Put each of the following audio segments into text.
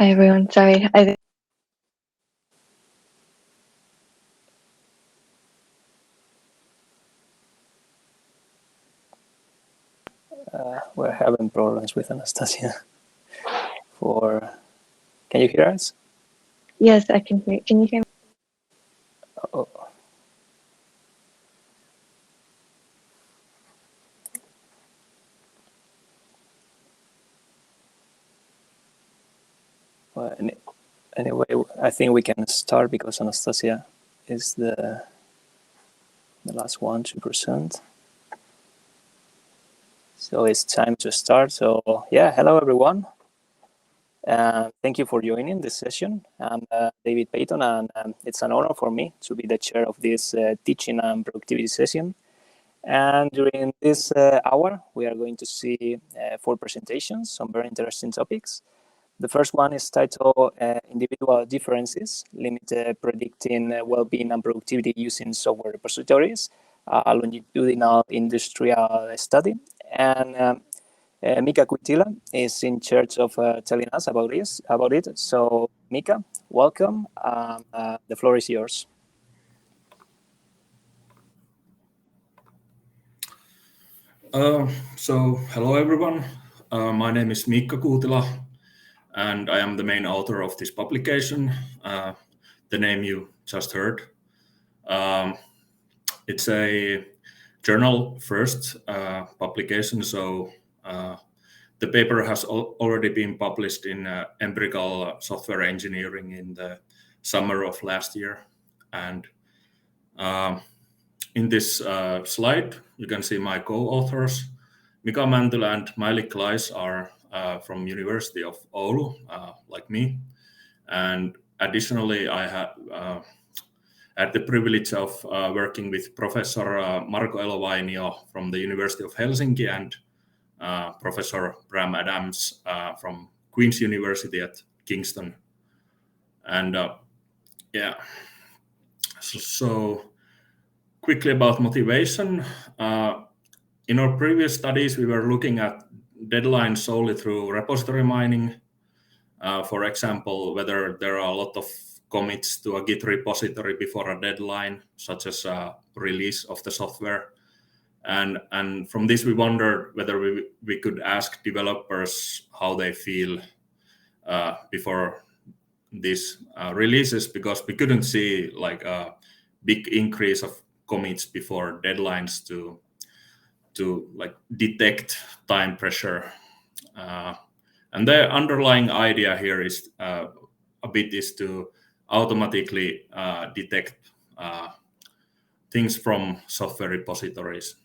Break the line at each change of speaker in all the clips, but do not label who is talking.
Hi everyone. Sorry,
We're having problems with Anastasia. Can you hear us?
yes, I can hear. Can you hear me?
Oh. Well, anyway, I think we can start because Anastasia is the last one to present. So it's time to start. So yeah, hello everyone. Thank you for joining this session. I'm David Payton, and it's an honor for me to be the chair of this teaching and productivity session. And during this hour, we are going to see 4 presentations on very interesting topics. The first one is titled Individual Differences, Limit Predicting Well-being and Productivity Using Software Repositories, a longitudinal industrial study. And Mika Kuitila is in charge of telling us about it. So Mika, welcome. The floor is yours.
Hello everyone. My name is Mikko Kuutila, and I am the main author of this publication, the name you just heard. It's a journal first publication, so the paper has already been published in Empirical Software Engineering in the summer of last year. And in this slide, you can see my co-authors. Mika Mäntylä and Maili Klais are from University of Oulu, like me. And additionally, I had the privilege of working with Professor Marko Elovainio from the University of Helsinki and Professor Bram Adams from Queen's University at Kingston. And so quickly about motivation. In our previous studies, we were looking at deadlines solely through repository mining. For example, whether there are a lot of commits to a Git repository before a deadline, such as a release of the software. And from this, we wondered whether we could ask developers how they feel before these releases, because we couldn't see like a big increase of commits before deadlines to like detect time pressure. And the underlying idea here is is to automatically detect things from software repositories.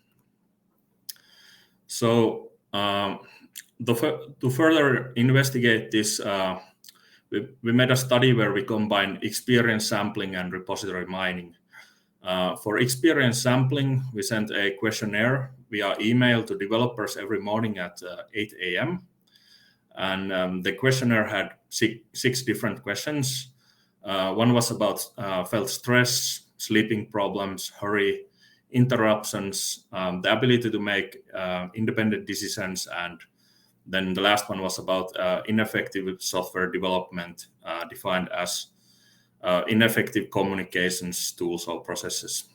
So to further investigate this, we made a study where we combined experience sampling and repository mining. For experience sampling, we sent a questionnaire via email to developers every morning at 8 a.m. And the questionnaire had six different questions. One was about felt stress, sleeping problems, hurry, interruptions, the ability to make independent decisions, and then the last one was about ineffective software development, defined as ineffective communications tools or processes.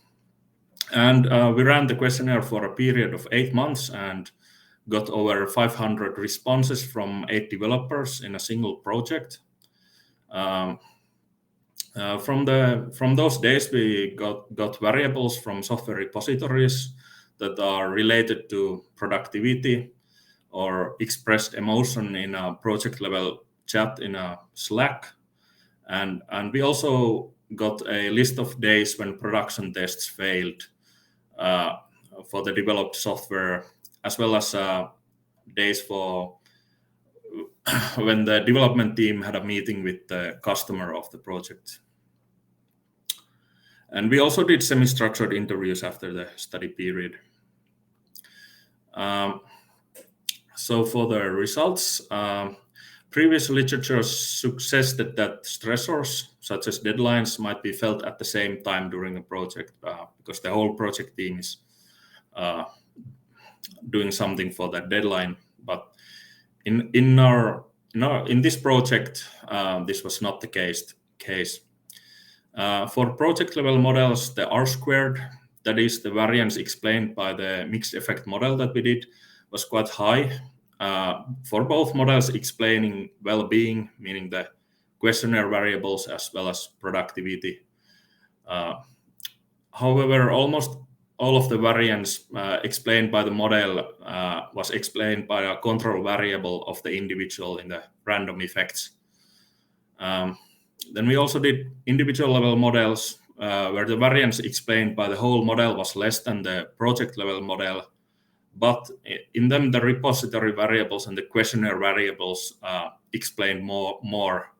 And we ran the questionnaire for a period of 8 months and got over 500 responses from 8 developers in a single project. From those days, we got variables from software repositories that are related to productivity or expressed emotion in a project level chat in a Slack. And we also got a list of days when production tests failed for the developed software, as well as days for when the development team had a meeting with the customer of the project. And we also did semi-structured interviews after the study period. So for the results, previous literature suggested that stressors, such as deadlines, might be felt at the same time during a project because the whole project team is doing something for that deadline. But in this project, this was not the case. For project level models, the R-squared, that is the variance explained by the mixed effect model that we did, was quite high. For both models explaining well-being, meaning the questionnaire variables as well as productivity. However, almost all of the variance explained by the model was explained by a control variable of the individual in the random effects. Then we also did individual level models where the variance explained by the whole model was less than the project level model, but in them the repository variables and the questionnaire variables explained more.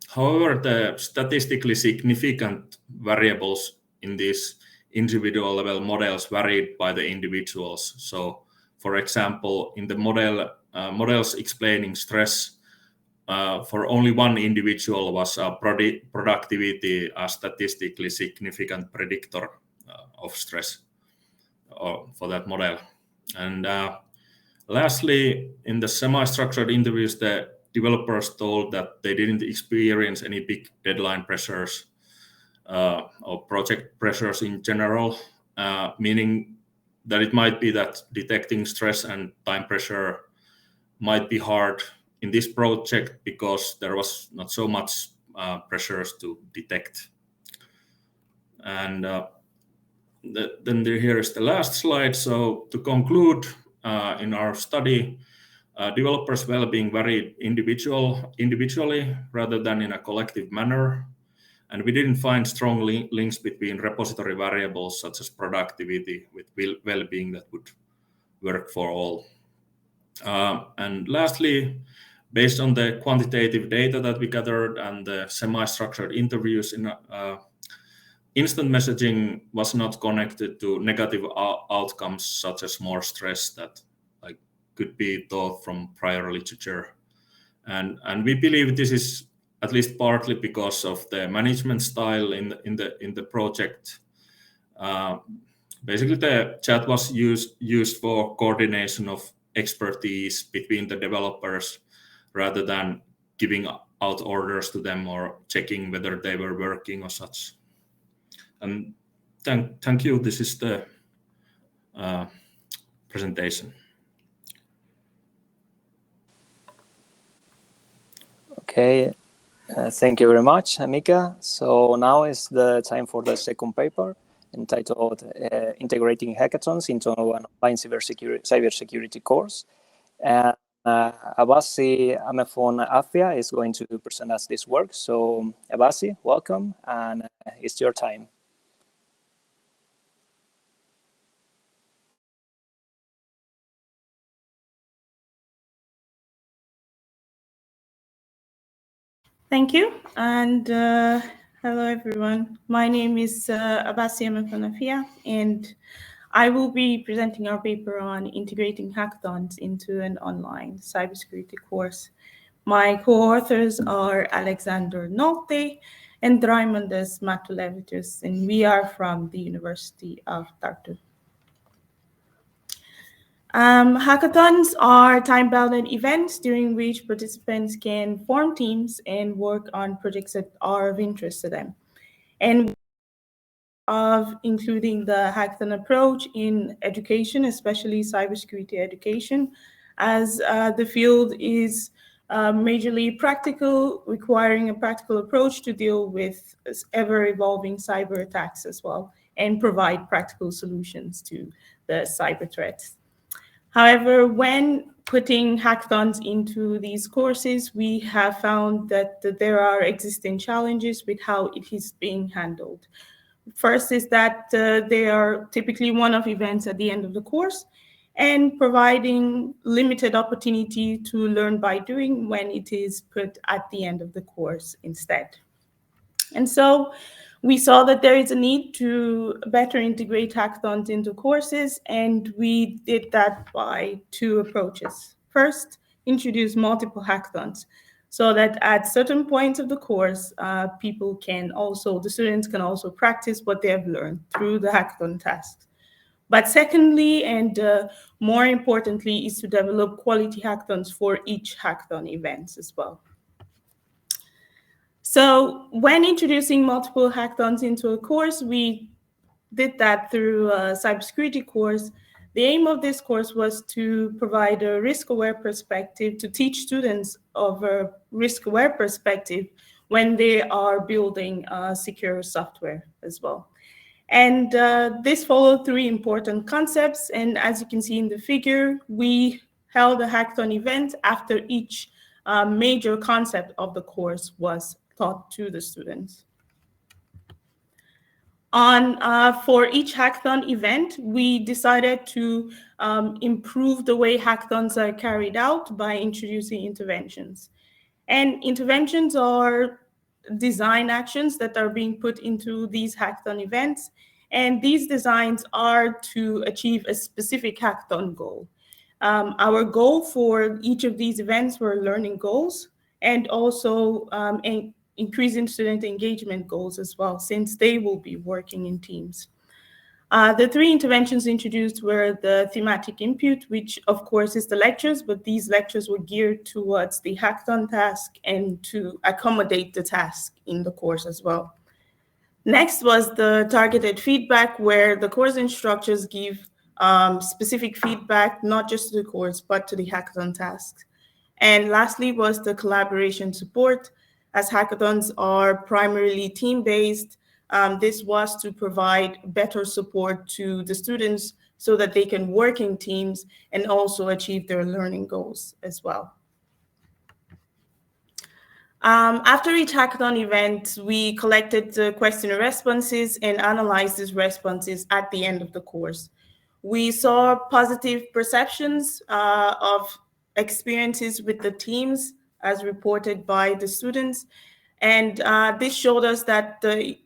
However, the statistically significant variables in these individual level models varied by the individuals. So, for example, in the models explaining stress, for only one individual was productivity a statistically significant predictor of stress for that model. And lastly, in the semi-structured interviews, the developers told that they didn't experience any big deadline pressures or project pressures in general, meaning that it might be that detecting stress and time pressure might be hard in this project because there was not so much pressures to detect. And then here is the last slide. So to conclude, in our study, developers' well-being varied individually rather than in a collective manner. And we didn't find strong links between repository variables such as productivity with well-being that would work for all. And lastly, based on the quantitative data that we gathered and the semi-structured interviews, instant messaging was not connected to negative outcomes such as more stress that could be taught from prior literature. And we believe this is at least partly because of the management style in the project. Basically, the chat was used for coordination of expertise between the developers rather than giving out orders to them or checking whether they were working or such. And thank you. This is the presentation.
Okay, thank you very much, Mika. So now is the time for the second paper entitled Integrating Hackathons into an Online Cybersecurity Course. And Abasi Amefon Afia is going to present us this work. So Abasi, welcome, and it's your time.
Thank you, and hello everyone. My name is Abasi Amefon Afia, and I will be presenting our paper on integrating hackathons into an online cybersecurity course. My co-authors are Alexander Nolte and Raimondas Matulevičius, and we are from the University of Tartu. Hackathons are time-bounded events during which participants can form teams and work on projects that are of interest to them. And of including the hackathon approach in education, especially cybersecurity education, as the field is majorly practical, requiring a practical approach to deal with ever-evolving cyber attacks as well, and provide practical solutions to the cyber threats. However, when putting hackathons into these courses, we have found that there are existing challenges with how it is being handled. First is that they are typically one-off events at the end of the course and providing limited opportunity to learn by doing when it is put at the end of the course instead. And so we saw that there is a need to better integrate hackathons into courses, and we did that by two approaches. First, introduce multiple hackathons so that at certain points of the course, the students can also practice what they have learned through the hackathon tasks. But secondly, and more importantly, is to develop quality hackathons for each hackathon events as well. So when introducing multiple hackathons into a course, we did that through a cybersecurity course. The aim of this course was to provide a risk-aware perspective, to teach students of a risk-aware perspective when they are building secure software as well. And this followed three important concepts. And as you can see in the figure, we held a hackathon event after each major concept of the course was taught to the students. For each hackathon event, we decided to improve the way hackathons are carried out by introducing interventions. And interventions are design actions that are being put into these hackathon events. And these designs are to achieve a specific hackathon goal. Our goal for each of these events were learning goals and also increasing student engagement goals as well, since they will be working in teams. The three interventions introduced were the thematic input, which of course is the lectures, but these lectures were geared towards the hackathon task and to accommodate the task in the course as well. Next was the targeted feedback, where the course instructors give specific feedback, not just to the course, but to the hackathon tasks. And lastly was the collaboration support. As hackathons are primarily team-based, this was to provide better support to the students so that they can work in teams and also achieve their learning goals as well. After each hackathon event, we collected the questionnaire responses and analyzed these responses at the end of the course. We saw positive perceptions of experiences with the teams as reported by the students. And this showed us that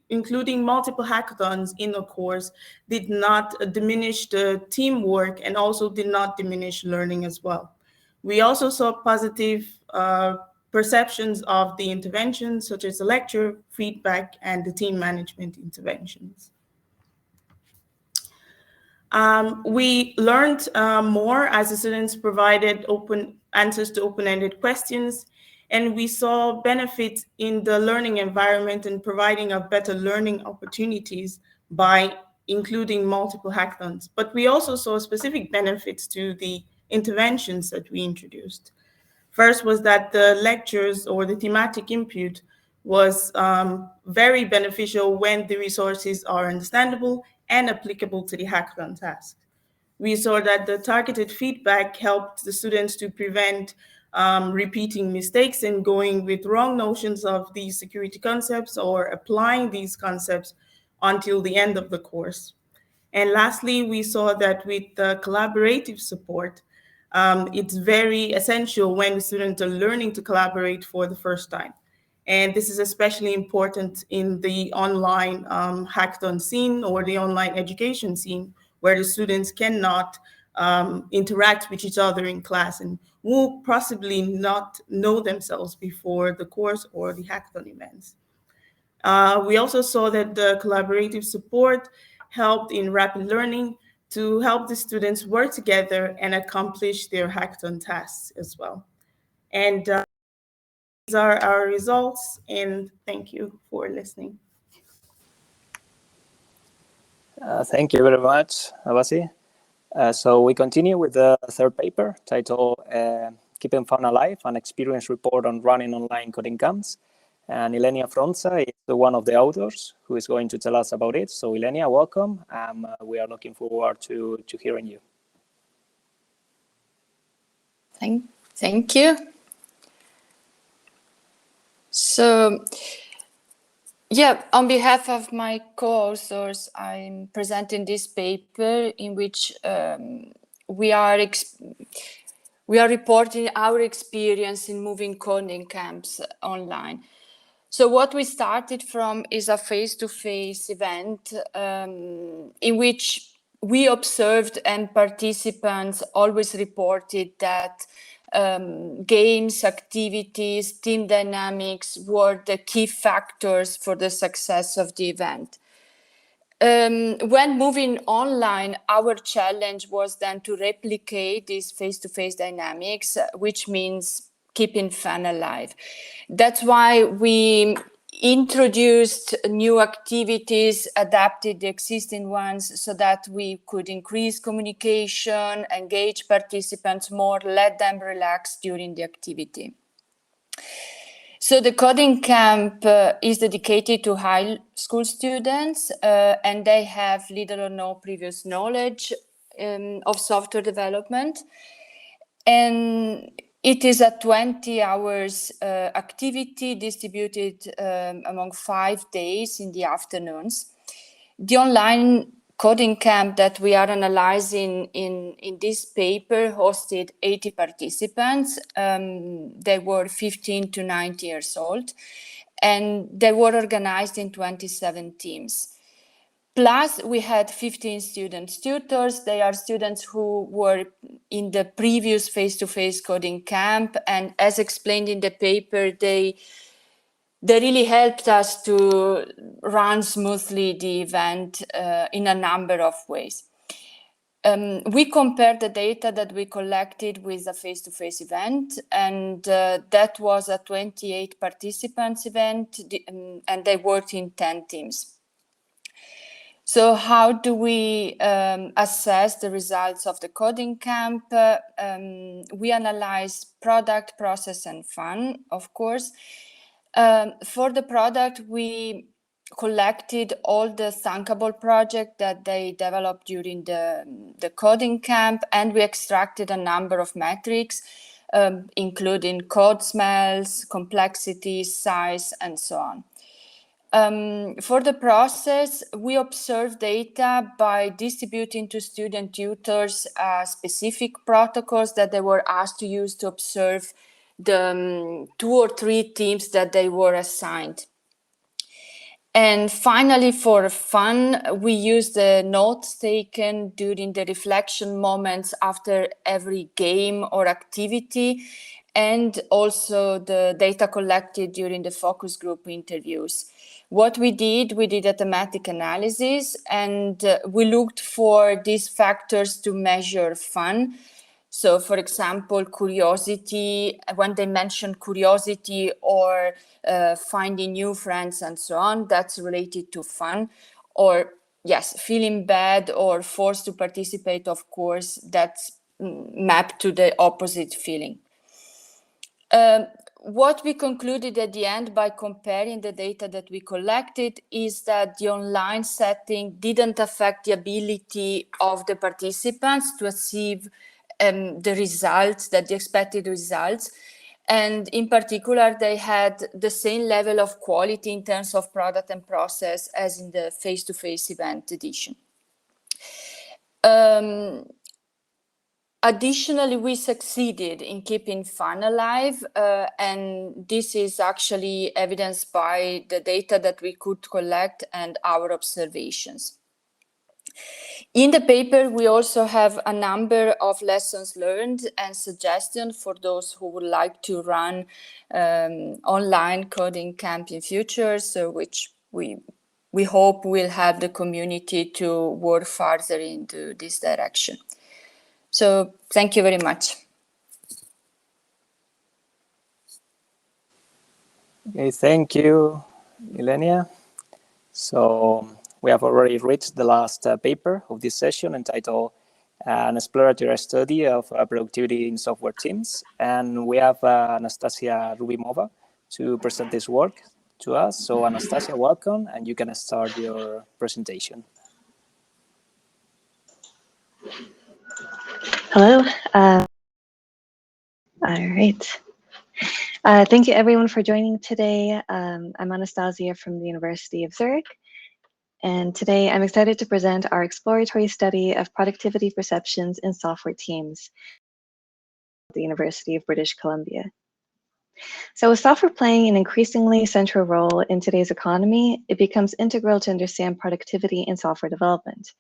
including multiple hackathons in the course did not diminish the teamwork and also did not diminish learning as well. We also saw positive perceptions of the interventions, such as the lecture, feedback, and the team management interventions. We learned more as the students provided open answers to open-ended questions, and we saw benefits in the learning environment and providing of better learning opportunities by including multiple hackathons. But we also saw specific benefits to the interventions that we introduced. First was that the lectures or the thematic input was very beneficial when the resources are understandable and applicable to the hackathon task. We saw that the targeted feedback helped the students to prevent repeating mistakes and going with wrong notions of these security concepts or applying these concepts until the end of the course. And lastly, we saw that with the collaborative support, it's very essential when the students are learning to collaborate for the first time. And this is especially important in the online hackathon scene or the online education scene, where the students cannot interact with each other in class and will possibly not know themselves before the course or the hackathon events. We also saw that the collaborative support helped in rapid learning to help the students work together and accomplish their hackathon tasks as well. And these are our results, and thank you for listening.
Thank you very much, Abasi. So we continue with the third paper titled Keeping Fun Alive, an experience report on running online coding camps. And Ilenia Fronza is one of the authors who is going to tell us about it. So Ilenia, welcome. We are looking forward to hearing you.
Thank you. So, yeah, on behalf of my co-authors, I'm presenting this paper in which we are reporting our experience in moving coding camps online. So what we started from is a face-to-face event in which we observed and participants always reported that games, activities, team dynamics were the key factors for the success of the event. When moving online, our challenge was then to replicate these face-to-face dynamics, which means keeping fun alive. That's why we introduced new activities, adapted the existing ones so that we could increase communication, engage participants more, let them relax during the activity. So the coding camp is dedicated to high school students, and they have little or no previous knowledge of software development. And it is a 20 hours activity distributed among 5 days in the afternoons. The online coding camp that we are analyzing in this paper hosted 80 participants. They were 15 to 90 years old, and they were organized in 27 teams. Plus, we had 15 student tutors. They are students who were in the previous face-to-face coding camp, and as explained in the paper, they really helped us to run smoothly the event in a number of ways. We compared the data that we collected with a face-to-face event, and that was a 28 participants event, and they worked in 10 teams. So how do we assess the results of the coding camp? We analyzed product, process, and fun, of course. For the product, we collected all the Thunkable project that they developed during the coding camp, and we extracted a number of metrics, including code smells, complexity, size, and so on. For the process, we observed data by distributing to student tutors specific protocols that they were asked to use to observe the 2 or 3 teams that they were assigned. And finally, for fun, we used the notes taken during the reflection moments after every game or activity, and also the data collected during the focus group interviews. What we did a thematic analysis, and we looked for these factors to measure fun. So, for example, curiosity, when they mention curiosity or finding new friends and so on, that's related to fun. Or, yes, feeling bad or forced to participate, of course, that's mapped to the opposite feeling. What we concluded at the end by comparing the data that we collected is that the online setting didn't affect the ability of the participants to achieve the results, the expected results. And in particular, they had the same level of quality in terms of product and process as in the face-to-face event edition. Additionally, we succeeded in keeping fun alive, and this is actually evidenced by the data that we could collect and our observations. In the paper, we also have a number of lessons learned and suggestions for those who would like to run online coding camp in future, so which we hope will help the community to work further into this direction. So thank you very much.
Okay, thank you, Ilenia. So we have already reached the last paper of this session entitled An Exploratory Study of Productivity in Software Teams. And we have Anastasia Rubimova to present this work to us. So Anastasia, welcome, and you can start your presentation.
Hello. All right. Thank you everyone for joining today. I'm Anastasia from the University of Zurich. And today I'm excited to present our exploratory study of productivity perceptions in software teams at the University of British Columbia. So with software playing an increasingly central role in today's economy, it becomes integral to understand productivity in software development.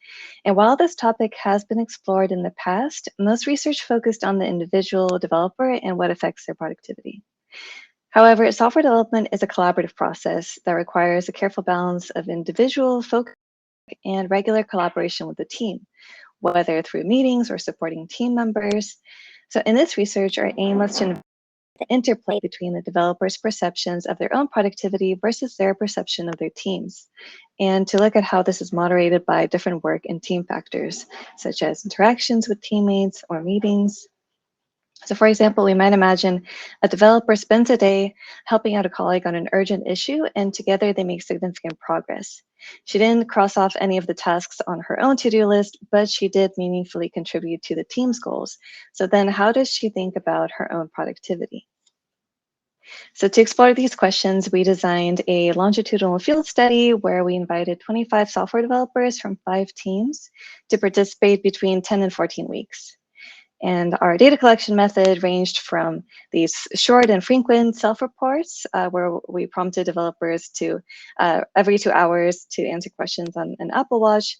And while this topic has been explored in the past, most research focused on the individual developer and what affects their productivity. However, software development is a collaborative process that requires a careful balance of individual focus and regular collaboration with the team, whether through meetings or supporting team members. So in this research, our aim was to investigate the interplay between the developers' perceptions of their own productivity versus their perception of their teams, and to look at how this is moderated by different work and team factors, such as interactions with teammates or meetings. So for example, we might imagine a developer spends a day helping out a colleague on an urgent issue, and together they make significant progress. She didn't cross off any of the tasks on her own to-do list, but she did meaningfully contribute to the team's goals. So then how does she think about her own productivity? So to explore these questions, we designed a longitudinal field study where we invited 25 software developers from 5 teams to participate between 10 and 14 weeks. And our data collection method ranged from these short and frequent self-reports, where we prompted developers to every 2 hours to answer questions on an Apple Watch,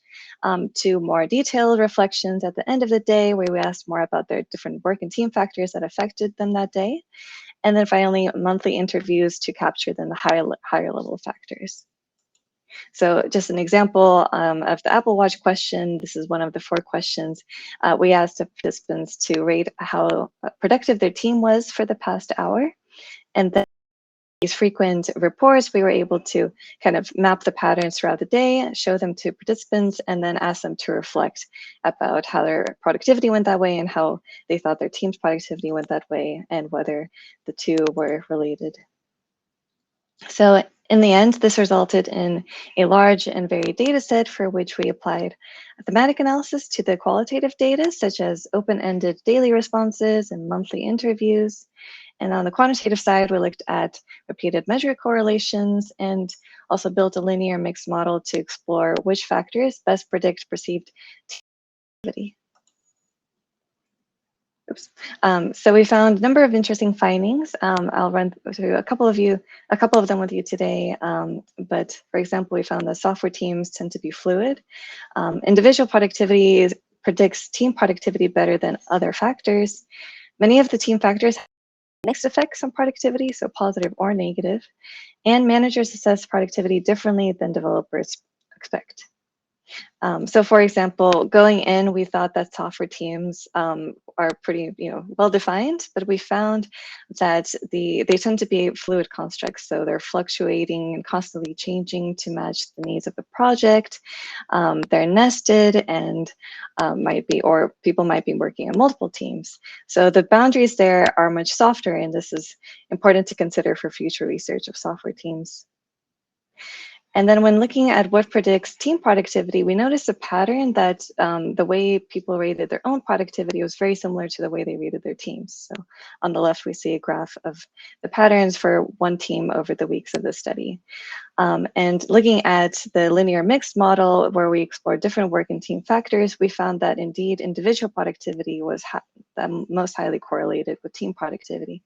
to more detailed reflections at the end of the day, where we asked more about their different work and team factors that affected them that day. And then finally, monthly interviews to capture then the higher level factors. So just an example of the Apple Watch question, this is one of the 4 questions. We asked the participants to rate how productive their team was for the past hour. And then these frequent reports, we were able to kind of map the patterns throughout the day, show them to participants, and then ask them to reflect about how their productivity went that way and how they thought their team's productivity went that way, and whether the two were related. So in the end, this resulted in a large and varied data set for which we applied a thematic analysis to the qualitative data, such as open-ended daily responses and monthly interviews. And on the quantitative side, we looked at repeated measure correlations and also built a linear mixed model to explore which factors best predict perceived activity. Oops. So we found a number of interesting findings. I'll run through a couple of them with you today. But for example, we found that software teams tend to be fluid. Individual productivity predicts team productivity better than other factors. Many of the team factors have mixed effects on productivity, so positive or negative. And managers assess productivity differently than developers expect. So for example, going in, we thought that software teams are pretty, well defined, but we found that they tend to be fluid constructs. So they're fluctuating and constantly changing to match the needs of the project. They're nested and people might be working on multiple teams. So the boundaries there are much softer, and this is important to consider for future research of software teams. And then when looking at what predicts team productivity, we noticed a pattern that the way people rated their own productivity was very similar to the way they rated their teams. So on the left, we see a graph of the patterns for one team over the weeks of the study. And looking at the linear mixed model, where we explored different work and team factors, we found that indeed individual productivity was the most highly correlated with team productivity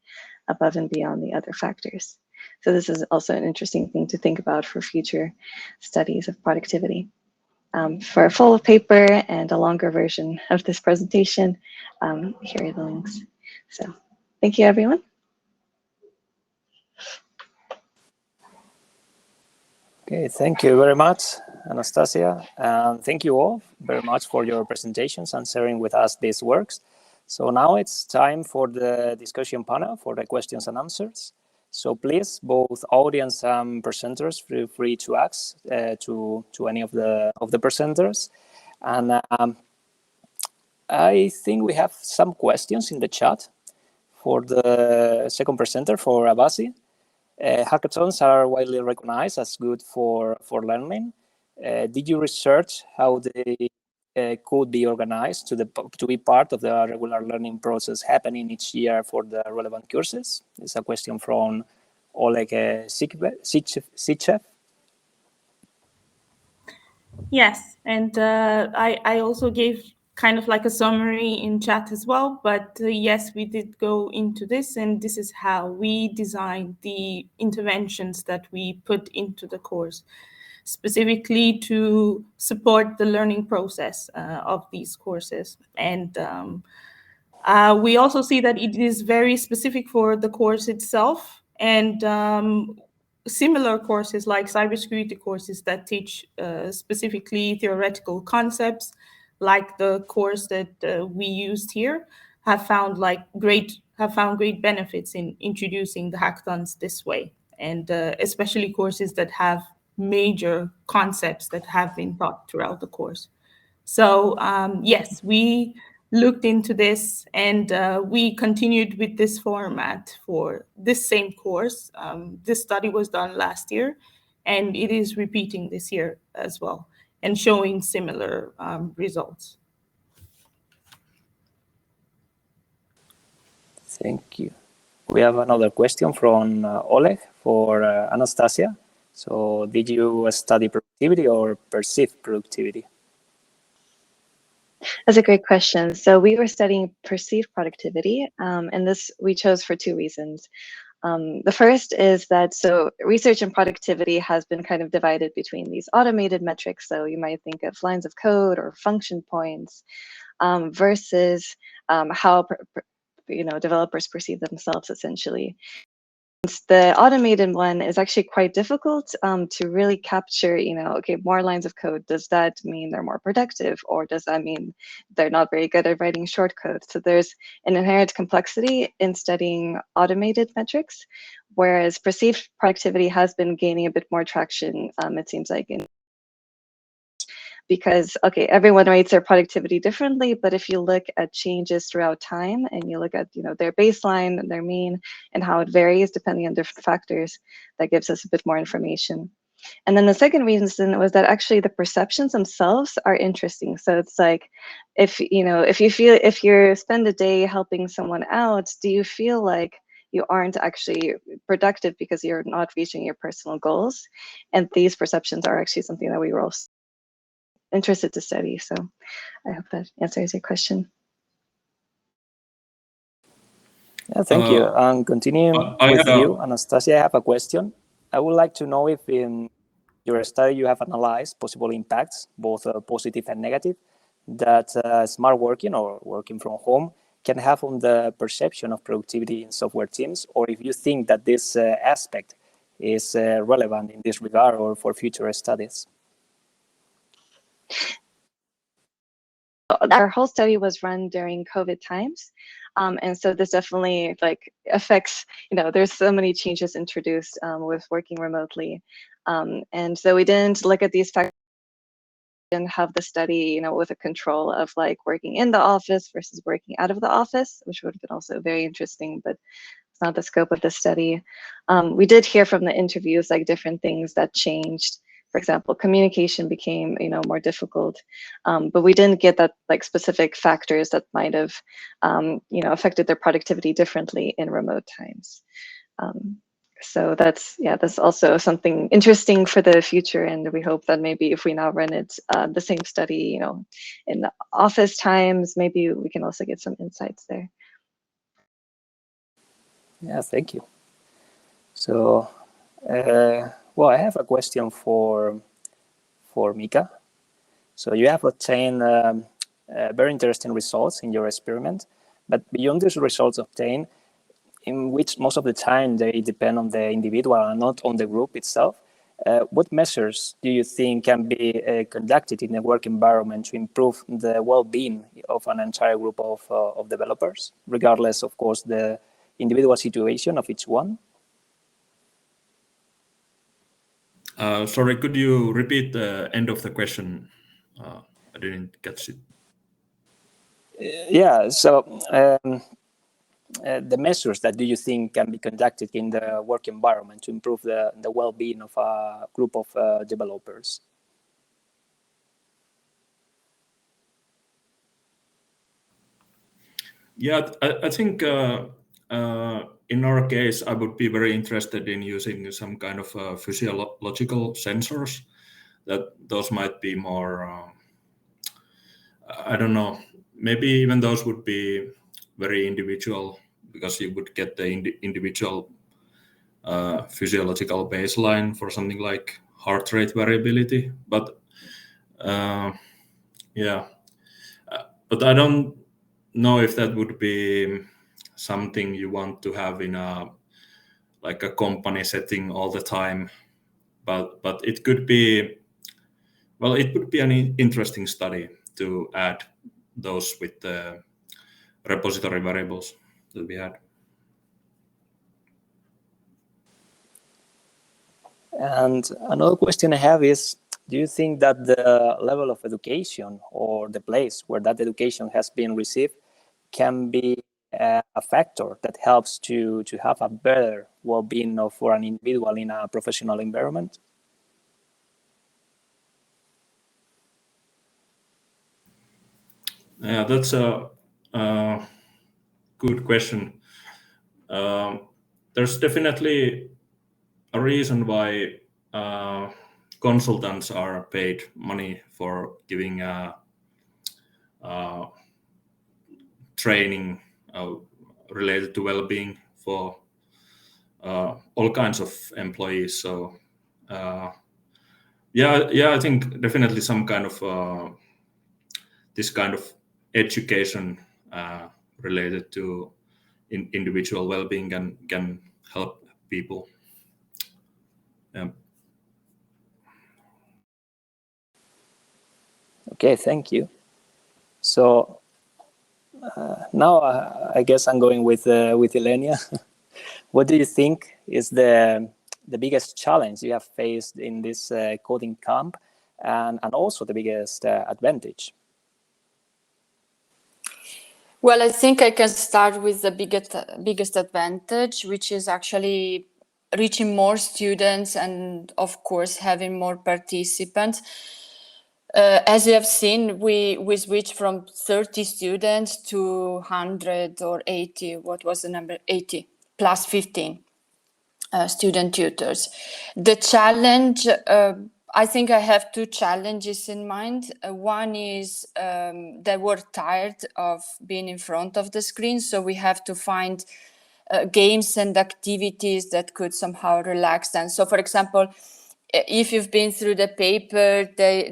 above and beyond the other factors. So this is also an interesting thing to think about for future studies of productivity. For a full paper and a longer version of this presentation, here are the links. So thank you, everyone.
Okay, thank you very much, Anastasia. And thank you all very much for your presentations and sharing with us these works. So now it's time for the discussion panel for the questions and answers. So please, both audience and presenters, feel free to ask to any of the presenters. And I think we have some questions in the chat for the second presenter, for Abasi. Hackathons are widely recognized as good for learning. Did you research how they could be organized to be part of the regular learning process happening each year for the relevant courses? It's a question from Oleg Sichev.
Yes, and I also gave kind of like a summary in chat as well, but yes, we did go into this, and this is how we designed the interventions that we put into the course, specifically to support the learning process of these courses. And we also see that it is very specific for the course itself, and similar courses like cybersecurity courses that teach specifically theoretical concepts, like the course that we used here, have found great benefits in introducing the hackathons this way, and especially courses that have major concepts that have been taught throughout the course. So yes, we looked into this, and we continued with this format for this same course. This study was done last year, and it is repeating this year as well, and showing similar results.
Thank you. We have another question from Oleg for Anastasia. So, did you study productivity or perceived productivity?
That's a great question. So we were studying perceived productivity, and this we chose for two reasons. The first is that so research in productivity has been kind of divided between these automated metrics. So you might think of lines of code or function points versus how developers perceive themselves essentially. The automated one is actually quite difficult to really capture, okay, more lines of code. Does that mean they're more productive, or does that mean they're not very good at writing short code? So there's an inherent complexity in studying automated metrics, whereas perceived productivity has been gaining a bit more traction, it seems like, because, okay, everyone rates their productivity differently, but if you look at changes throughout time and you look at, their baseline and their mean and how it varies depending on different factors, that gives us a bit more information. And then the second reason was that actually the perceptions themselves are interesting. So it's like, if you spend a day helping someone out, do you feel like you aren't actually productive because you're not reaching your personal goals? And these perceptions are actually something that we were also interested to study. So I hope that answers your question.
Yeah, thank you. And continuing with you, Anastasia, I have a question. I would like to know if in your study you have analyzed possible impacts, both positive and negative, that smart working or working from home can have on the perception of productivity in software teams, or if you think that this aspect is relevant in this regard or for future studies.
Our whole study was run during COVID times. And so this definitely affects, there's so many changes introduced with working remotely. And so we didn't look at these factors and have the study, with a control of working in the office versus working out of the office, which would have been also very interesting, but it's not the scope of the study. We did hear from the interviews different things that changed. For example, communication became, more difficult, but we didn't get that specific factors that might have, affected their productivity differently in remote times. So that's also something interesting for the future, and we hope that maybe if we now run it the same study, in the office times, maybe we can also get some insights there.
Yeah, thank you. So. Well, I have a question for Mika. So you have obtained very interesting results in your experiment, but beyond these results obtained, in which most of the time they depend on the individual and not on the group itself, what measures do you think can be conducted in a work environment to improve the well-being of an entire group of developers, regardless, of course, the individual situation of each one?
Sorry, could you repeat the end of the question? I didn't catch it.
Yeah, so the measures that do you think can be conducted in the work environment to improve the well-being of a group of developers?
Yeah, I think in our case, I would be very interested in using some kind of physiological sensors. That those might be more, I don't know, maybe even those would be very individual, because you would get the individual physiological baseline for something like heart rate variability. But yeah, but I don't know if that would be something you want to have in a like a company setting all the time, but it could be, well, it would be an interesting study to add those with the repository variables that we had.
And another question I have is, do you think that the level of education or the place where that education has been received can be a factor that helps to have a better well-being for an individual in a professional environment?
Yeah, that's a good question. There's definitely a reason why consultants are paid money for giving training related to well-being for all kinds of employees. So I think definitely some kind of this kind of education related to individual well-being can help people.
Okay, thank you. So now I guess I'm going with Ilenia. What do you think is the biggest challenge you have faced in this coding camp, and also the biggest advantage?
Well, I think I can start with the biggest advantage, which is actually reaching more students and, of course, having more participants. As you have seen, we switched from 30 students to 100 or 80. What was the number? 80 plus 15 student tutors. The challenge, I think I have two challenges in mind. One is they were tired of being in front of the screen, so we have to find games and activities that could somehow relax them. So, for example, if you've been through the paper,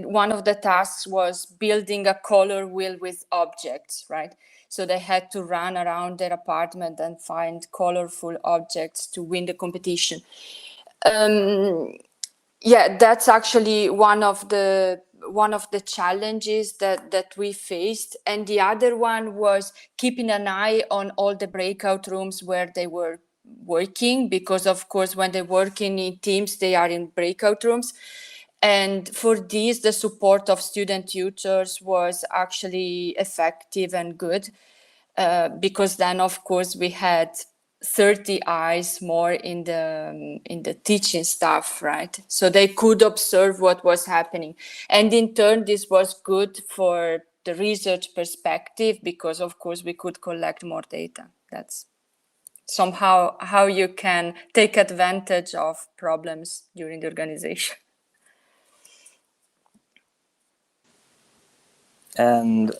one of the tasks was building a color wheel with objects, right? So they had to run around their apartment and find colorful objects to win the competition. Yeah, that's actually one of the challenges that we faced. And the other one was keeping an eye on all the breakout rooms where they were working, because of course when they're working in teams they are in breakout rooms, and for this the support of student tutors was actually effective and good, because then of course we had 30 eyes more in the teaching staff, right? So they could observe what was happening, and in turn this was good for the research perspective, because of course we could collect more data. That's somehow how you can take advantage of problems during the organization.
And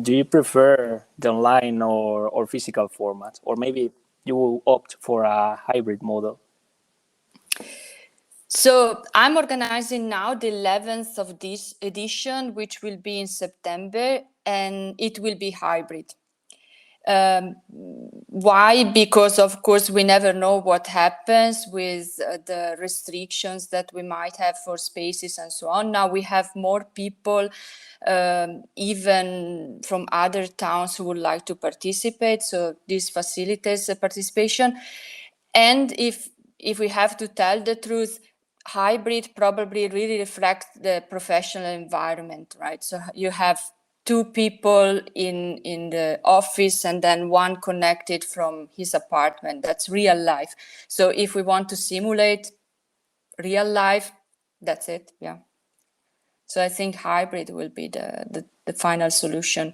do you prefer the online or physical format, or maybe you will opt for a hybrid model?
So I'm organizing now the 11th of this edition, which will be in September, and it will be hybrid. Why? Because of course we never know what happens with the restrictions that we might have for spaces and so on. Now we have more people, even from other towns, who would like to participate. So this facilitates the participation. And if we have to tell the truth, hybrid probably really reflects the professional environment, right? So you have two people in the office and then one connected from his apartment. That's real life. So if we want to simulate real life, that's it. Yeah. So I think hybrid will be the final solution.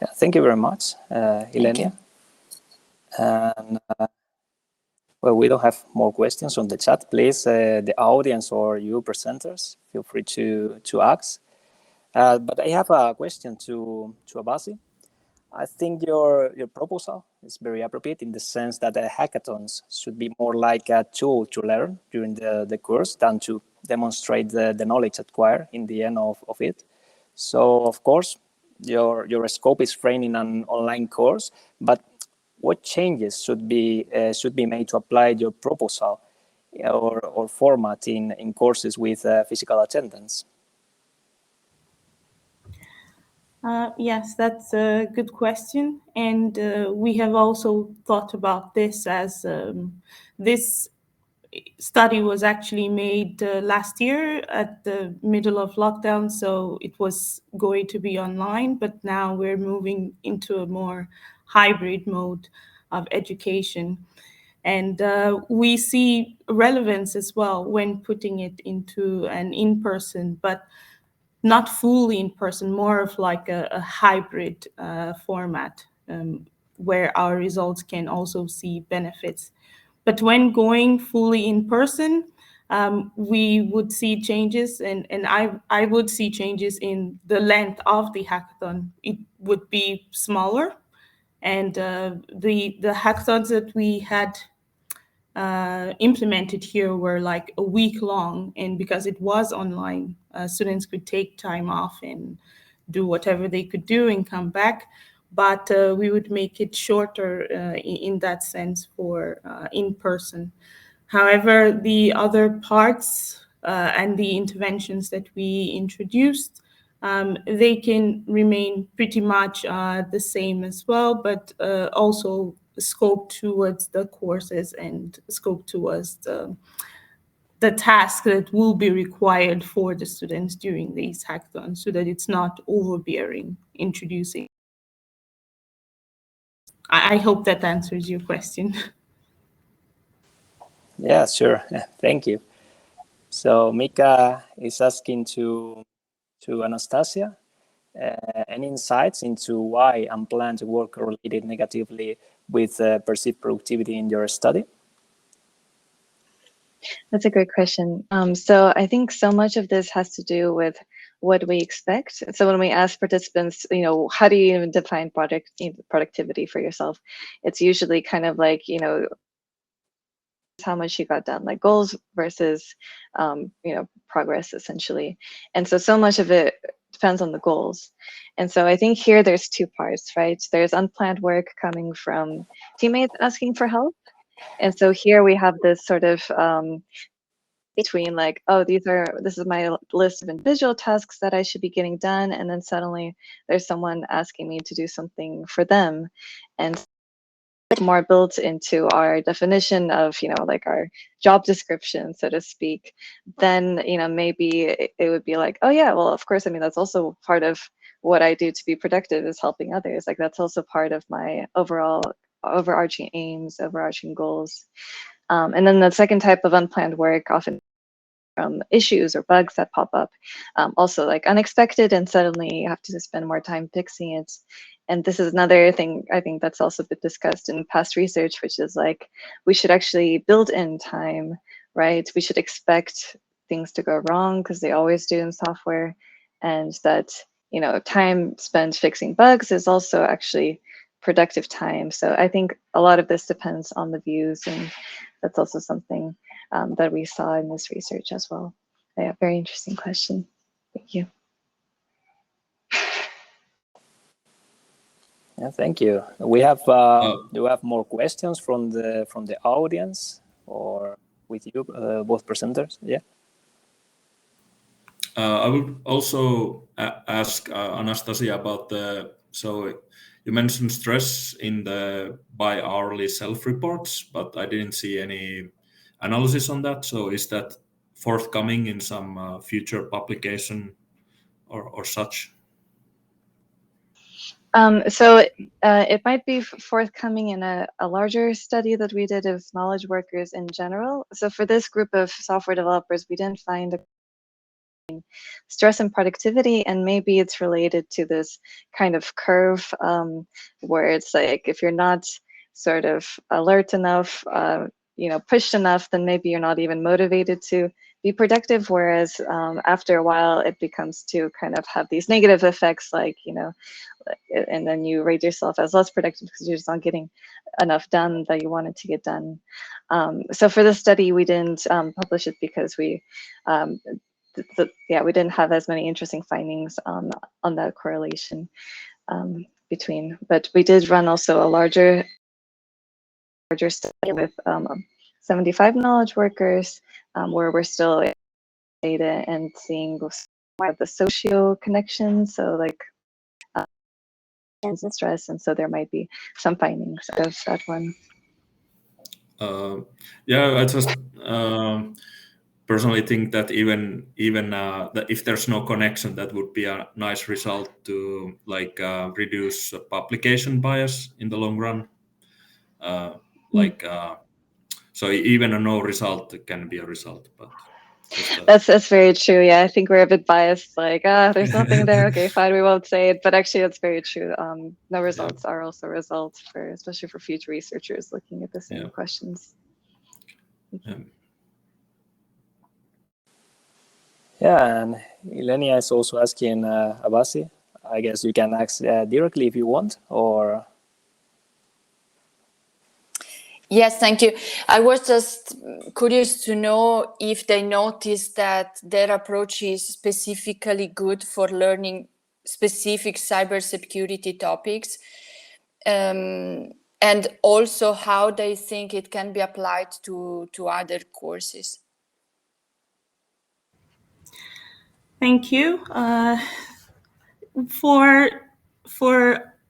Yeah, thank you very much, Ilenia. And well, we don't have more questions on the chat. Please, the audience or you presenters, feel free to ask. But I have a question to Abasi. I think your proposal is very appropriate in the sense that the hackathons should be more like a tool to learn during the course than to demonstrate the knowledge acquired in the end of it. So, of course, your scope is framed in an online course, but what changes should be made to apply your proposal or format in courses with physical attendance?
Yes, that's a good question. And we have also thought about this as this study was actually made last year at the middle of lockdown, so it was going to be online, but now we're moving into a more hybrid mode of education. And we see relevance as well when putting it into an in-person, but not fully in person, more of like a hybrid format where our results can also see benefits. But when going fully in person, we would see changes, and I would see changes in the length of the hackathon. It would be smaller, and the hackathons that we had implemented here were like a week long, and because it was online, students could take time off and do whatever they could do and come back. But we would make it shorter in that sense for in person. However, the other parts and the interventions that we introduced, they can remain pretty much the same as well, but also scope towards the courses and scope towards the task that will be required for the students during these hackathons, so that it's not overbearing introducing. I hope that answers your question.
Yeah, sure. Thank you. So Mika is asking to Anastasia, any insights into why unplanned work correlated negatively with perceived productivity in your study?
That's a great question. So I think so much of this has to do with what we expect. So when we ask participants, how do you even define productivity for yourself? It's usually kind of like, how much you got done, like goals versus, progress essentially. And so much of it depends on the goals. And so I think here there's two parts, right? There's unplanned work coming from teammates asking for help. And so here we have this sort of between like, oh, this is my list of individual tasks that I should be getting done. And then suddenly there's someone asking me to do something for them. And more built into our definition of, like our job description, so to speak, then, maybe it would be like, oh yeah, well, of course, I mean, that's also part of what I do to be productive is helping others. Like that's also part of my overall overarching aims, overarching goals. And then the second type of unplanned work often from issues or bugs that pop up, also like unexpected, and suddenly you have to spend more time fixing it. And this is another thing I think that's also been discussed in past research, which is like we should actually build in time, right? We should expect things to go wrong because they always do in software, and that time spent fixing bugs is also actually productive time. So I think a lot of this depends on the views, and that's also something that we saw in this research as well. Yeah, very interesting question. Thank you.
Yeah, thank you. We have do you have more questions from the audience or with you, both presenters? Yeah.
I would also ask Anastasia about so you mentioned stress in the bi-hourly self-reports, but I didn't see any analysis on that. So is that forthcoming in some future publication or such?
So it might be forthcoming in a larger study that we did of knowledge workers in general. So for this group of software developers, we didn't find stress and productivity, and maybe it's related to this kind of curve where it's like if you're not sort of alert enough, pushed enough, then maybe you're not even motivated to be productive, whereas after a while it becomes to kind of have these negative effects, like and then you rate yourself as less productive because you're just not getting enough done that you wanted to get done. So for this study we didn't publish it because we we didn't have as many interesting findings on that correlation between, but we did run also a larger larger study with 75 knowledge workers, where we're still data and seeing more of the socio connections, so like and stress, and so there might be some findings out of that one.
Yeah, I just personally think that even that if there's no connection, that would be a nice result to like reduce publication bias in the long run. So even a no result can be a result, but
that's very true. Yeah, I think we're a bit biased, like there's nothing there, okay, fine, we won't say it, but actually that's very true. No results are also results, for especially for future researchers looking at the same questions.
Yeah, and Ilenia is also asking Abasi. I guess you can ask directly if you want, or...
Yes, thank you. I was just curious to know if they noticed that their approach is specifically good for learning specific cybersecurity topics, and also how they think it can be applied to other courses.
Thank you. For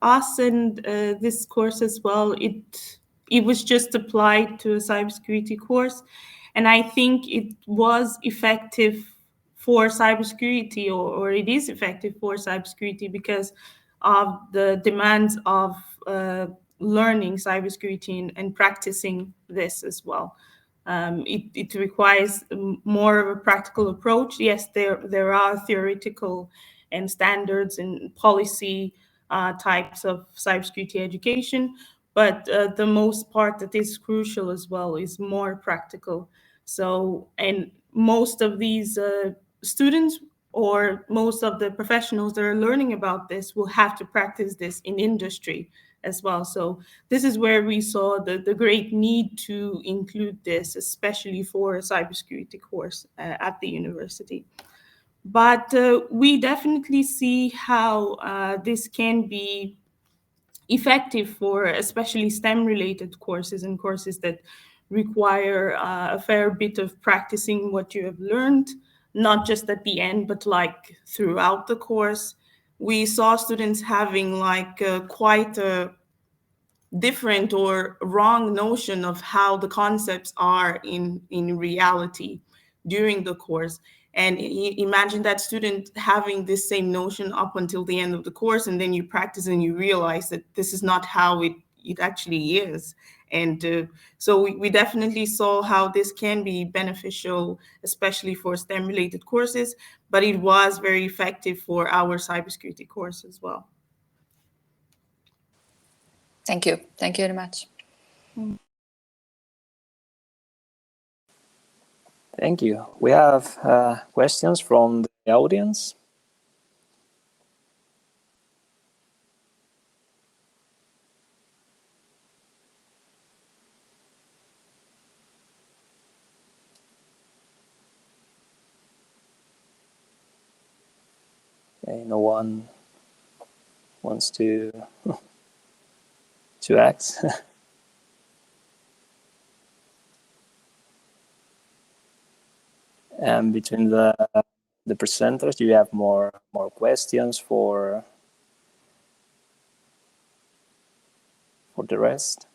us and this course as well, it was just applied to a cybersecurity course, and I think it was effective for cybersecurity, or it is effective for cybersecurity because of the demands of learning cybersecurity and practicing this as well. It requires more of a practical approach. Yes, there are theoretical and standards and policy types of cybersecurity education, but the most part that is crucial as well is more practical. So, and most of these students or most of the professionals that are learning about this will have to practice this in industry as well. So this is where we saw the great need to include this, especially for a cybersecurity course at the university. But we definitely see how this can be effective for especially STEM-related courses and courses that require a fair bit of practicing what you have learned, not just at the end, but like throughout the course. We saw students having like quite a different or wrong notion of how the concepts are in reality during the course. And imagine that student having this same notion up until the end of the course, and then you practice and you realize that this is not how it actually is. And so we definitely saw how this can be beneficial, especially for STEM-related courses, but it was very effective for our cybersecurity course as well.
Thank you. Thank you very much.
Thank you. We have questions from the audience. Okay, no one wants to act. And between the presenters, do you have more questions for the rest?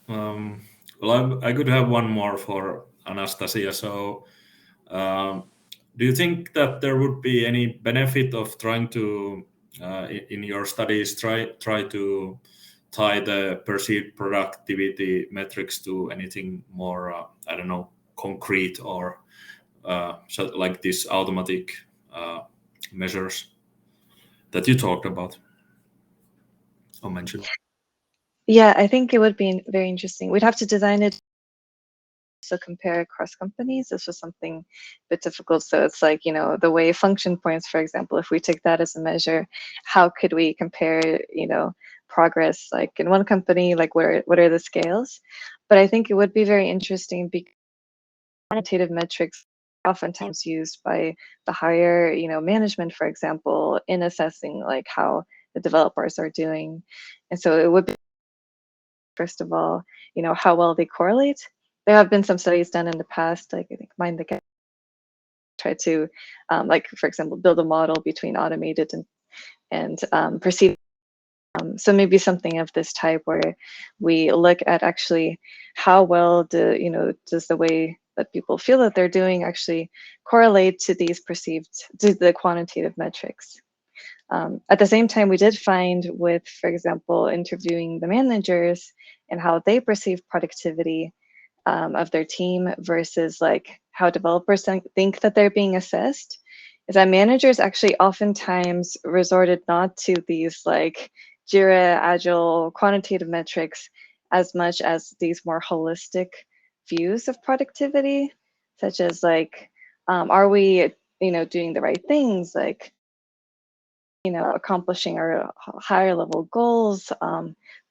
Well, I could have one more for Anastasia. So, do you think that there would be any benefit of trying to, in your studies, try to tie the perceived productivity metrics to anything more, I don't know, concrete, or so like these automatic measures that you talked about or mentioned?
Yeah, I think it would be very interesting. We'd have to design it to compare across companies. This was something a bit difficult. So it's like, you know, the way function points, for example, if we take that as a measure, how could we compare, you know, progress like in one company, like what are the scales? But I think it would be very interesting because quantitative metrics are oftentimes used by the higher, you know, management, for example, in assessing like how the developers are doing. And so it would be first of all, how well they correlate. There have been some studies done in the past, like I think Mind the Gap tried to, like for example, build a model between automated and perceived. So maybe something of this type where we look at actually how well does the way that people feel that they're doing actually correlate to the quantitative metrics. At the same time, we did find with, for example, interviewing the managers and how they perceive productivity of their team versus like how developers think that they're being assessed, is that managers actually oftentimes resorted not to these like Jira, Agile, quantitative metrics as much as these more holistic views of productivity, such as like, are we, doing the right things, like, accomplishing our higher level goals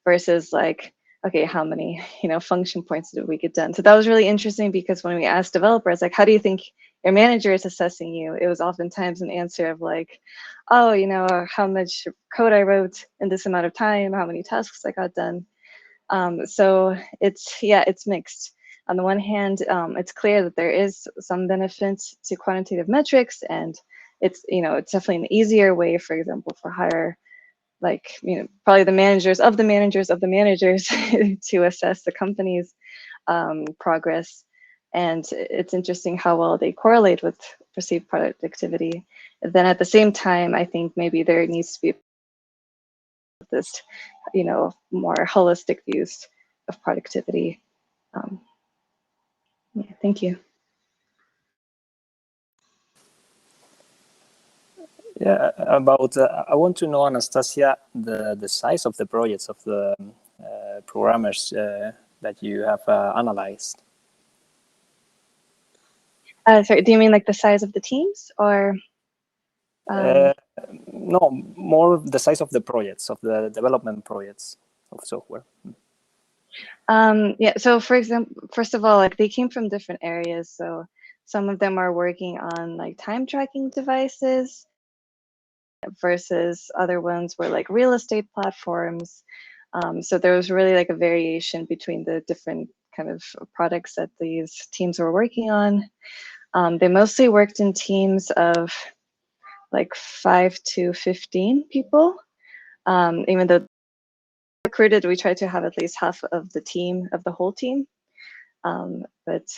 versus like, okay, how many, function points did we get done? So that was really interesting because when we asked developers, like, how do you think your manager is assessing you? It was oftentimes an answer of like, oh, how much code I wrote in this amount of time, how many tasks I got done. So it's mixed. On the one hand, it's clear that there is some benefit to quantitative metrics, and it's definitely an easier way, for example, for higher, like probably the managers of the managers of the managers to assess the company's progress. And it's interesting how well they correlate with perceived productivity. Then at the same time, I think maybe there needs to be this, more holistic views of productivity. Yeah, thank you.
Yeah, about I want to know, Anastasia, the size of the projects of the programmers that you have analyzed.
Sorry, do you mean like the size of the teams, or?
No, more the size of the projects, of the development projects of software.
Yeah, so for example, first of all, like they came from different areas. So some of them are working on like time tracking devices versus other ones were like real estate platforms. So there was really like a variation between the different kind of products that these teams were working on. They mostly worked in teams of like 5 to 15 people. Even though recruited, we tried to have at least half of the whole team. But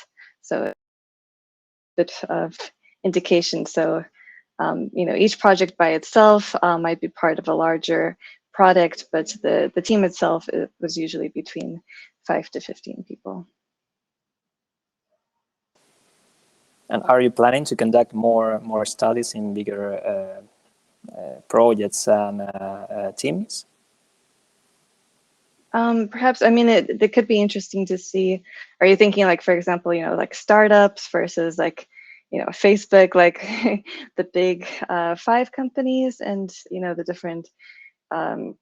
so a bit of indication. So, each project by itself might be part of a larger product, but the team itself was usually between 5 to 15 people.
And are you planning to conduct more studies in bigger projects and teams?
Perhaps, I mean, it could be interesting to see. Are you thinking like, for example, like startups versus like, Facebook, like the big 5 companies, and the different, the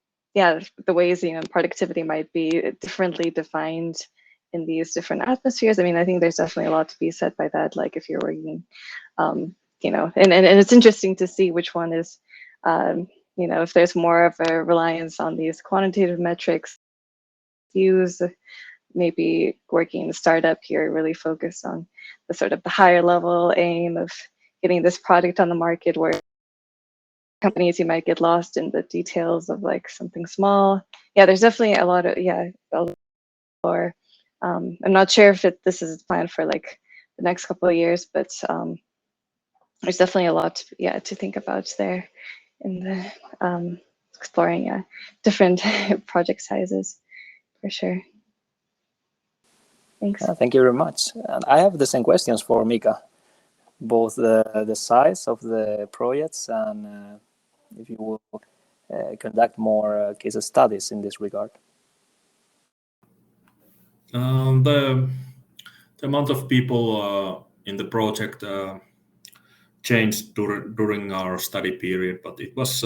ways productivity might be differently defined in these different atmospheres. I mean, I think there's definitely a lot to be said by that. Like if you're working, and it's interesting to see which one is, if there's more of a reliance on these quantitative metrics. Use maybe working in a startup here, really focus on the sort of the higher level aim of getting this product on the market, where companies you might get lost in the details of like something small. Yeah, there's definitely a lot of or I'm not sure if this is planned for like the next couple of years, but there's definitely a lot to think about there in the exploring different project sizes for sure. Thanks.
Thank you very much. And I have the same questions for Mika, both the size of the projects and if you will conduct more case studies in this regard.
The amount of people in the project changed during our study period, but it was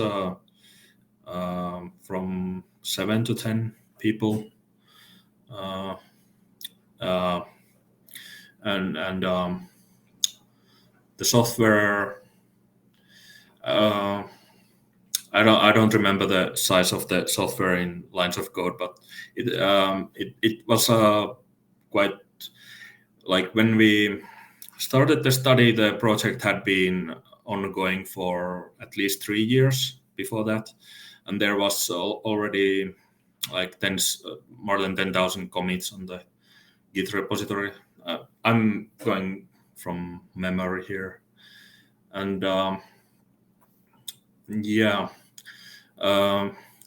from 7 to 10 people. And the software, I don't remember the size of the software in lines of code, but it was quite like when we started the study, the project had been ongoing for at least 3 years before that, and there was already like more than 10,000 commits on the Git repository. I'm going from memory here, and yeah,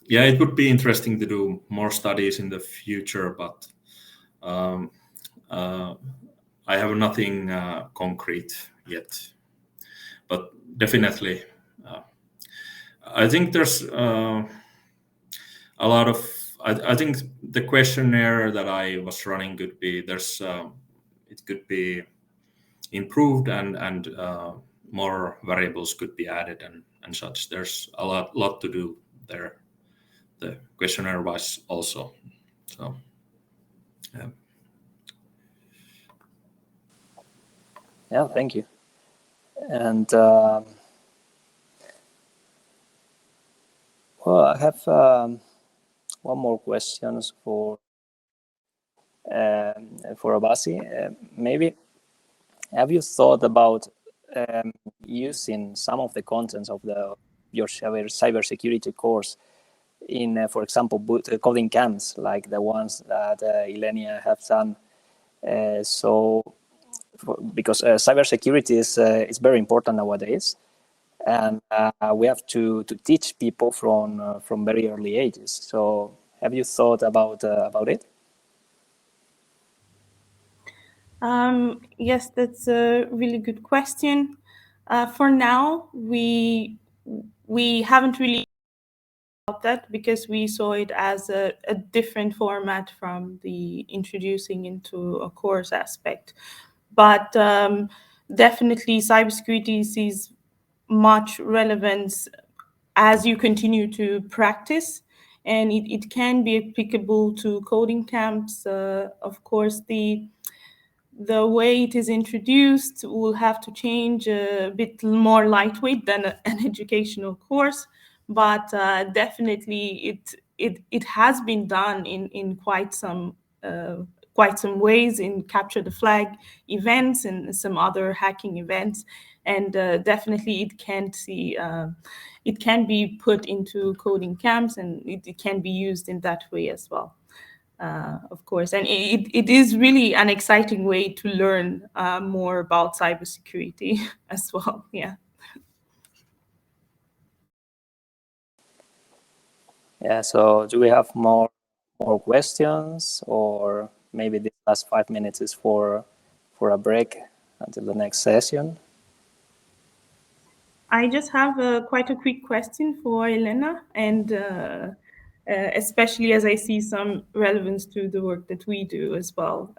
it would be interesting to do more studies in the future, but I have nothing concrete yet. But definitely, I think there's a lot of. I think the questionnaire that I was running could be it could be improved and more variables could be added and such. There's a lot to do there, the questionnaire wise also. So yeah.
Yeah, thank you. And well, I have one more questions for Abasi. Maybe have you thought about using some of the contents of your cybersecurity course in, for example, coding camps like the ones that Ilenia have done? Because cybersecurity is very important nowadays, and we have to teach people from very early ages. So, have you thought about it?
Yes, that's a really good question. For now, we haven't really about that because we saw it as a different format from the introducing into a course aspect. But definitely cybersecurity sees much relevance as you continue to practice, and it can be applicable to coding camps. Of course, the way it is introduced will have to change, a bit more lightweight than an educational course, but definitely it has been done in quite some ways in Capture the Flag events and some other hacking events, and definitely it can be put into coding camps, and it can be used in that way as well. Of course, and it is really an exciting way to learn more about cybersecurity as well. Yeah.
Yeah. So, do we have more questions, or maybe the last 5 minutes is for a break until the next session?
I just have quite a quick question for Elena, and especially as I see some relevance to the work that we do as well.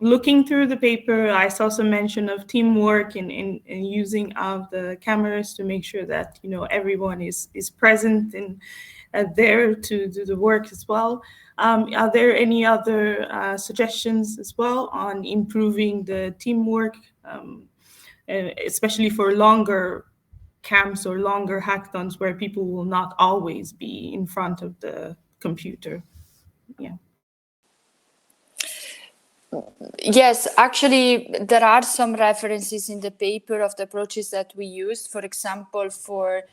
Looking through the paper, I saw some mention of teamwork and using of the cameras to make sure that everyone is present and there to do the work as well. Are there any other suggestions as well on improving the teamwork, especially for longer camps or longer hackathons where people will not always be in front of the computer? Yeah.
Yes, actually, there are some references in the paper of the approaches that we used. For example, for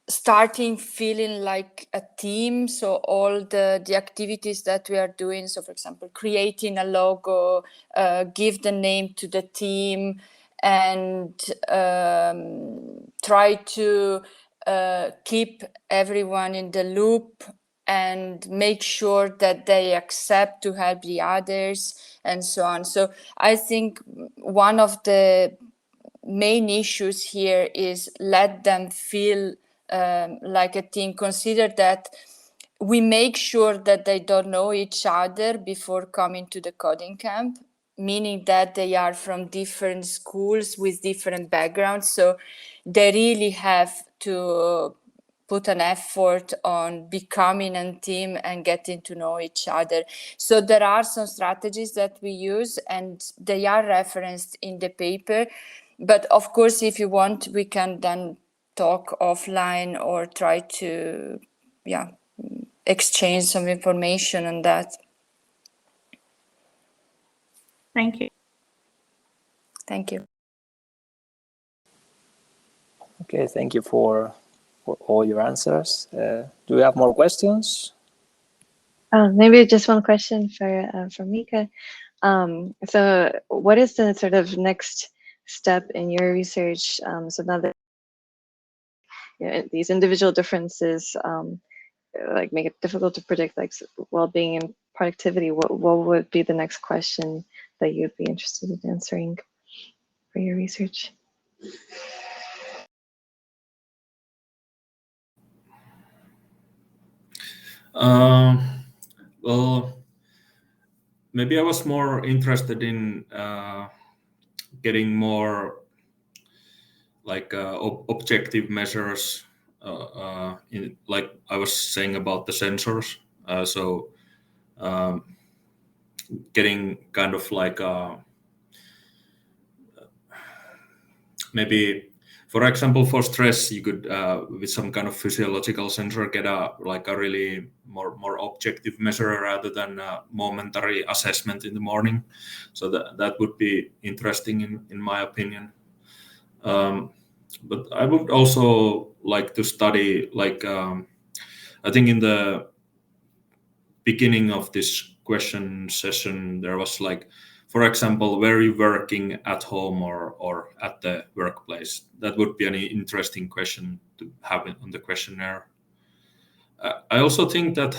starting feeling like a team. So all the activities that we are doing. So, for example, creating a logo, give the name to the team, and try to keep everyone in the loop and make sure that they accept to help the others and so on. So I think one of the main issues here is let them feel like a team. Consider that we make sure that they don't know each other before coming to the coding camp, meaning that they are from different schools with different backgrounds. So they really have to put an effort on becoming a team and getting to know each other. So there are some strategies that we use, and they are referenced in the paper. But of course, if you want, we can then talk offline or try to, exchange some information on that.
Thank you.
Thank you.
Okay, thank you for all your answers. Do we have more questions?
Maybe just one question for Mika. So what is the sort of next step in your research? So now that these individual differences like make it difficult to predict like well-being and productivity, what would be the next question that you'd be interested in answering for your research?
Well, maybe I was more interested in getting more like objective measures, in, like I was saying about the sensors. So getting kind of like maybe, for example, for stress, you could with some kind of physiological sensor get a really more objective measure rather than a momentary assessment in the morning. So that would be interesting in my opinion. But I would also like to study, like I think in the beginning of this question session there was like, for example, were you working at home or at the workplace? That would be an interesting question to have on the questionnaire. I also think that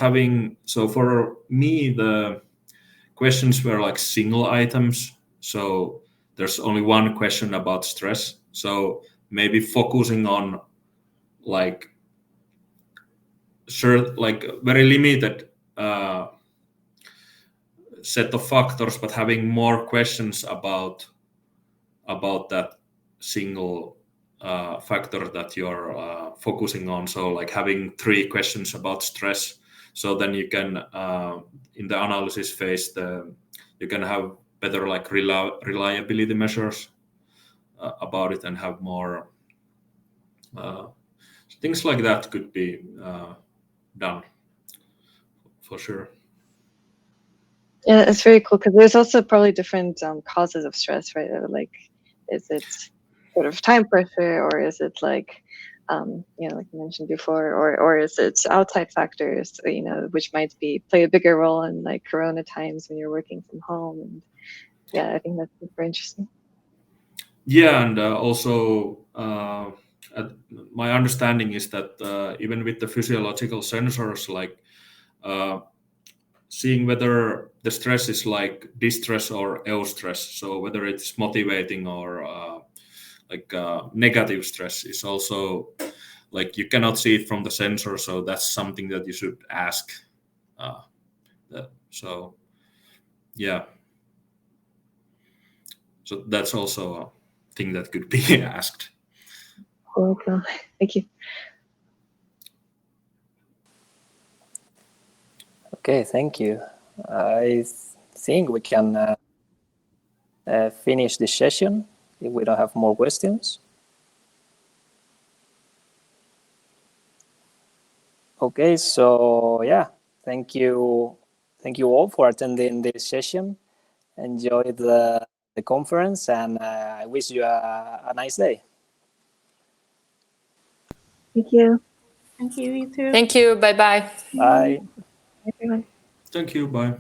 so for me, the questions were like single items. So there's only one question about stress. So maybe focusing on like very limited set of factors, but having more questions about that single factor that you're focusing on. So like having 3 questions about stress. So then you can, in the analysis phase, you can have better like reliability measures about it and have more things like that could be done for sure.
Yeah, it's very cool because there's also probably different causes of stress, right? Like, is it sort of time pressure, or is it like, like you mentioned before, or is it outside factors, which might play a bigger role in like Corona times when you're working from home? And yeah, I think that's super interesting.
Yeah, and also my understanding is that even with the physiological sensors, like seeing whether the stress is like distress or eustress, so whether it's motivating or negative stress is also like you cannot see it from the sensor, so that's something that you should ask. So yeah, so that's also a thing that could be asked.
Okay, thank you.
Okay, thank you. I think we can finish this session if we don't have more questions. Okay, so yeah, thank you all for attending this session. Enjoy the conference, and I wish you a nice day.
Thank you.
Thank you, you too.
Thank you. Bye-bye.
Bye.
Everyone.
Thank you. Bye.